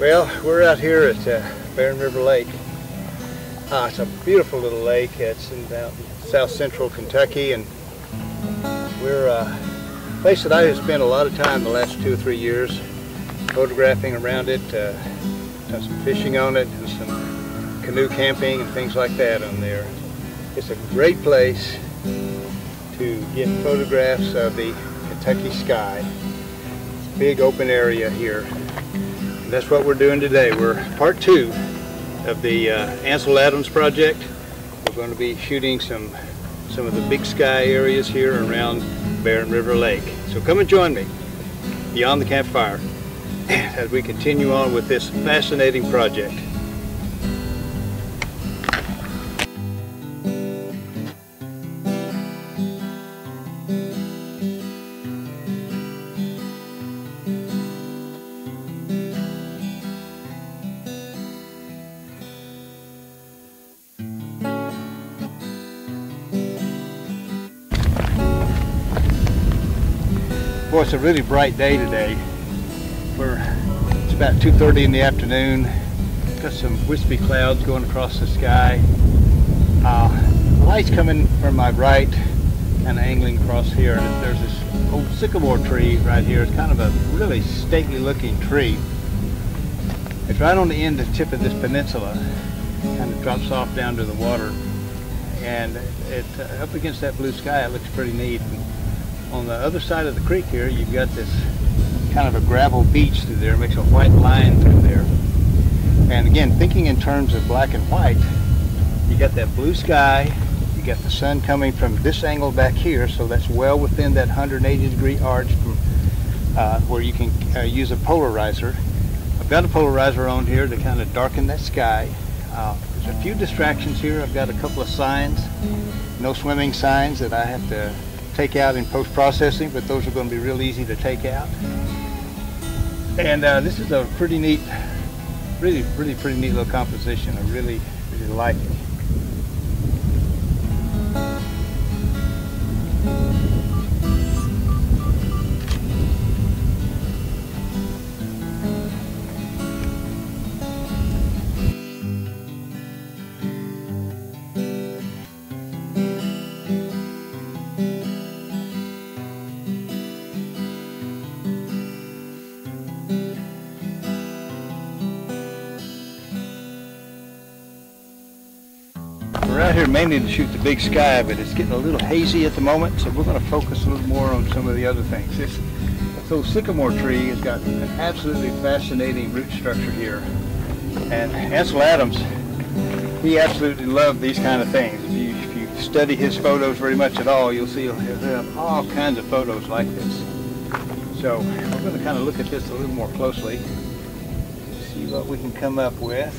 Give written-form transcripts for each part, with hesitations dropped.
Well, we're out here at Barren River Lake. It's a beautiful little lake. It's in south central Kentucky, and we're a place that I have spent a lot of time the last 2 or 3 years photographing around it, done some fishing on it, and some canoe camping and things like that on there. It's a great place to get photographs of the Kentucky sky. It's a big open area here. That's what we're doing today. We're part 2 of the Ansel Adams Project. We're going to be shooting some of the big sky areas here around Barren River Lake. So come and join me beyond the campfire as we continue on with this fascinating project. Boy, it's a really bright day today. It's about 2:30 in the afternoon. Got some wispy clouds going across the sky. Light's coming from my right, kind of angling across here. And there's this old sycamore tree right here. It's kind of a really stately looking tree. It's right on the end of the tip of this peninsula. Kind of drops off down to the water. And up against that blue sky, it looks pretty neat. On the other side of the creek here, you've got this kind of a gravel beach through there. It makes a white line through there. And again, thinking in terms of black and white, you got that blue sky, you got the sun coming from this angle back here, so that's well within that 180-degree arch from, where you can use a polarizer. I've got a polarizer on here to kind of darken that sky. There's a few distractions here. I've got a couple of signs, no swimming signs that I have to take out in post-processing, but those are going to be real easy to take out. And this is a pretty neat, pretty neat little composition. I really like it. We're out here mainly to shoot the big sky, but it's getting a little hazy at the moment, so we're going to focus a little more on some of the other things. This old sycamore tree has got an absolutely fascinating root structure here. And Ansel Adams, he absolutely loved these kind of things. If you study his photos very much at all, you'll see he'll have all kinds of photos like this. So we're going to kind of look at this a little more closely, see what we can come up with.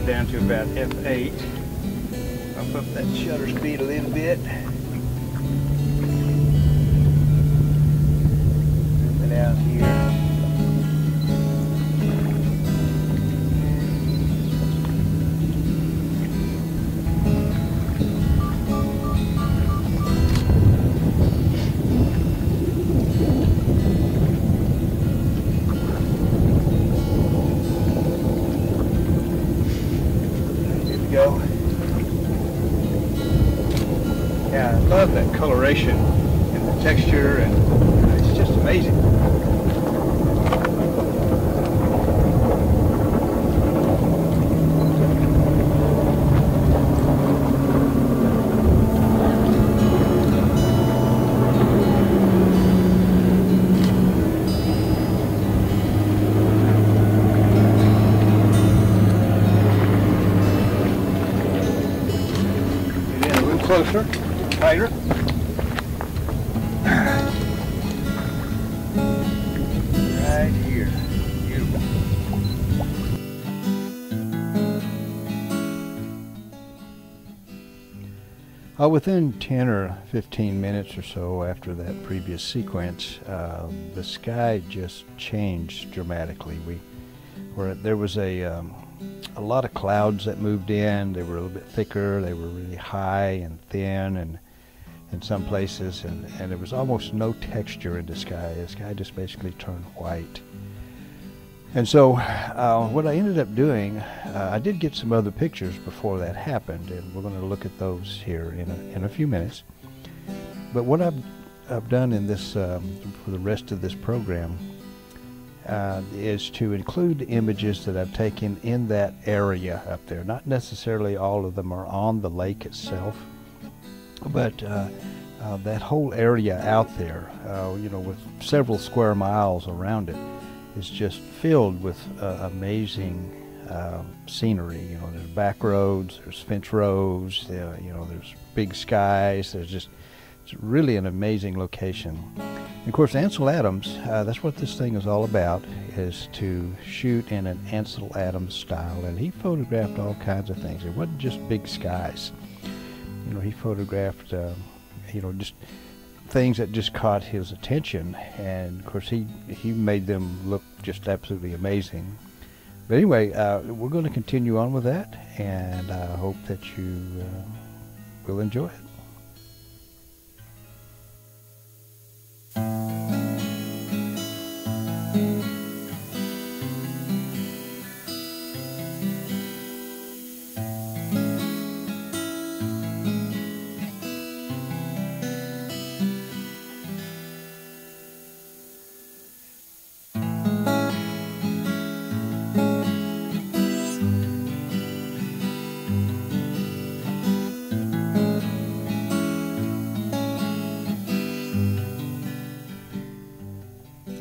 Down to about F8. I'll up that shutter speed a little bit. Zoom it out here. Go. Yeah, I love that coloration and the texture, and it's just amazing. Closer, tighter. Right here. Beautiful. Within 10 or 15 minutes or so after that previous sequence, the sky just changed dramatically. There was a a lot of clouds that moved in. They were a little bit thicker. They were really high and thin, and in some places, and there was almost no texture in the sky. The sky just basically turned white. And so what I ended up doing, I did get some other pictures before that happened, and we're going to look at those here in a few minutes. But what I've done in this for the rest of this program is to include images that I've taken in that area up there. Not necessarily all of them are on the lake itself, but that whole area out there, you know, with several square miles around it, is just filled with amazing scenery. You know, there's back roads, there's fence rows, you know, there's big skies. There's just, it's really an amazing location. And of course, Ansel Adams, that's what this thing is all about, is to shoot in an Ansel Adams style. And he photographed all kinds of things. It wasn't just big skies. You know, he photographed, you know, just things that just caught his attention, and of course he made them look just absolutely amazing. But anyway, we're going to continue on with that, and I hope that you will enjoy it.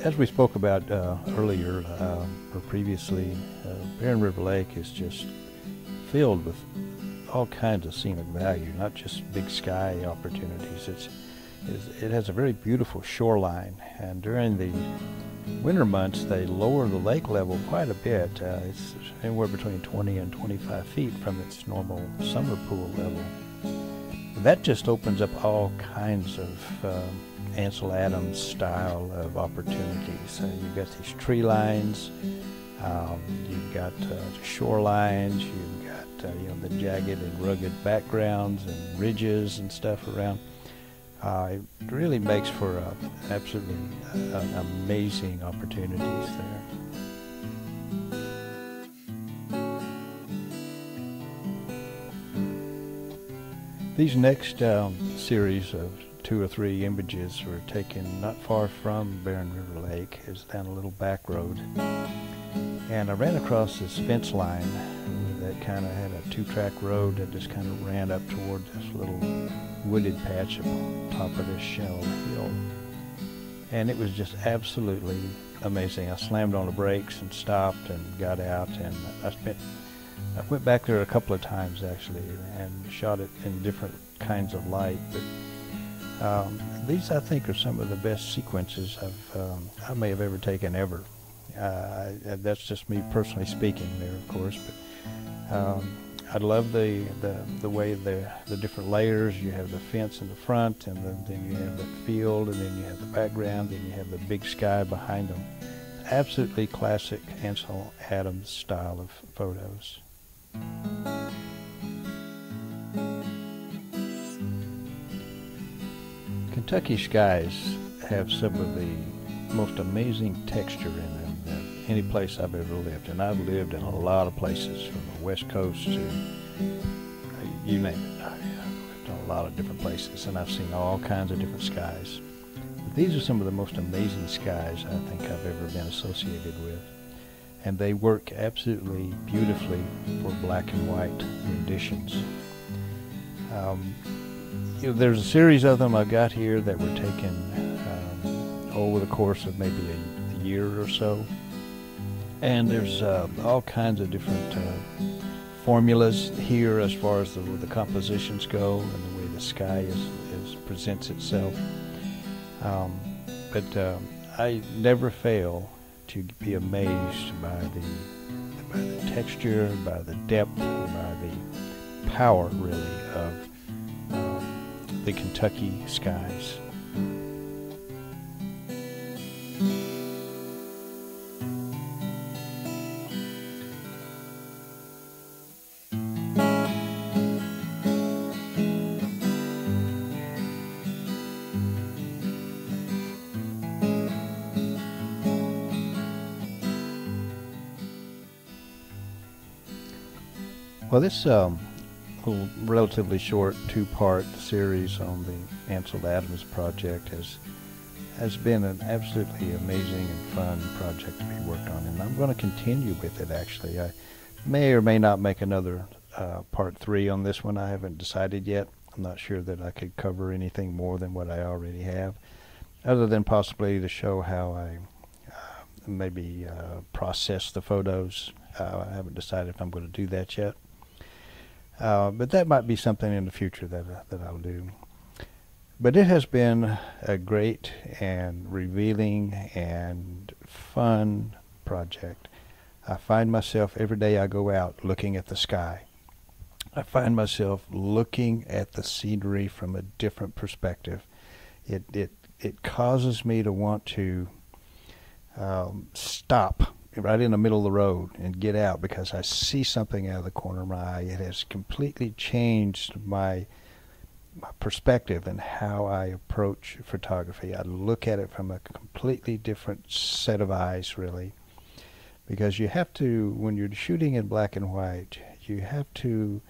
As we spoke about earlier or previously, Barren River Lake is just filled with all kinds of scenic value, not just big sky opportunities. It has a very beautiful shoreline, and during the winter months they lower the lake level quite a bit. It's anywhere between 20 and 25 feet from its normal summer pool level. That just opens up all kinds of Ansel Adams style of opportunities. You've got these tree lines, you've got shorelines, you've got you know, the jagged and rugged backgrounds and ridges and stuff around. It really makes for absolutely amazing opportunities there. These next series of 2 or 3 images were taken not far from Barren River Lake. It's down a little back road, and I ran across this fence line that kind of had a 2-track road that just kind of ran up toward this little wooded patch on top of this shallow hill, and it was just absolutely amazing. I slammed on the brakes and stopped and got out, and I went back there a couple of times actually and shot it in different kinds of light. But these, I think, are some of the best sequences I may have ever taken ever. That's just me personally speaking there, of course. But I love the way the different layers. You have the fence in the front, and then you have the field, and then you have the background, then you have the big sky behind them. Absolutely classic Ansel Adams style of photos. Kentucky skies have some of the most amazing texture in them than any place I've ever lived. And I've lived in a lot of places, from the West Coast to you name it. I've lived in a lot of different places, and I've seen all kinds of different skies. But these are some of the most amazing skies I think I've ever been associated with. And they work absolutely beautifully for black and white renditions. You know, there's a series of them I've got here that were taken over the course of maybe a year or so. And there's all kinds of different formulas here as far as the compositions go and the way the sky presents itself. But I never fail to be amazed by the texture, by the depth, by the power, really, of the Kentucky skies. Well, this little relatively short two-part series on the Ansel Adams Project has been an absolutely amazing and fun project to be worked on, and I'm going to continue with it. Actually, I may or may not make another part 3 on this one. I haven't decided yet. I'm not sure that I could cover anything more than what I already have, other than possibly to show how I maybe process the photos. I haven't decided if I'm going to do that yet. But that might be something in the future that I'll do. But it has been a great and revealing and fun project. I find myself every day I go out looking at the sky. I find myself looking at the scenery from a different perspective. It causes me to want to stop right in the middle of the road and get out, because I see something out of the corner of my eye. It has completely changed my perspective and how I approach photography. I look at it from a completely different set of eyes, really, because you have to, when you're shooting in black and white, you have to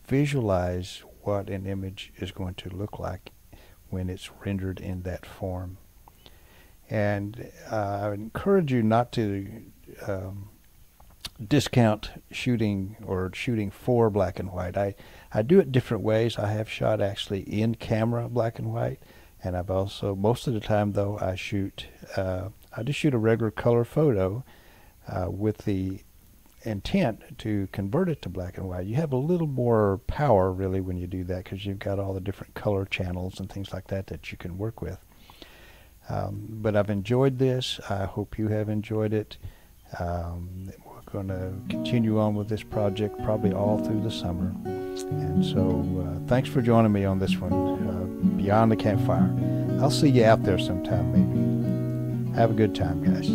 visualize what an image is going to look like when it's rendered in that form. And I encourage you not to discount shooting for black and white. I do it different ways. I have shot actually in camera black and white, and I've also, most of the time though, I just shoot a regular color photo with the intent to convert it to black and white. You have a little more power really when you do that, because you've got all the different color channels and things like that you can work with. But I've enjoyed this. I hope you have enjoyed it. We're going to continue on with this project probably all through the summer. And so thanks for joining me on this one, Beyond the Campfire. I'll see you out there sometime maybe. Have a good time, guys.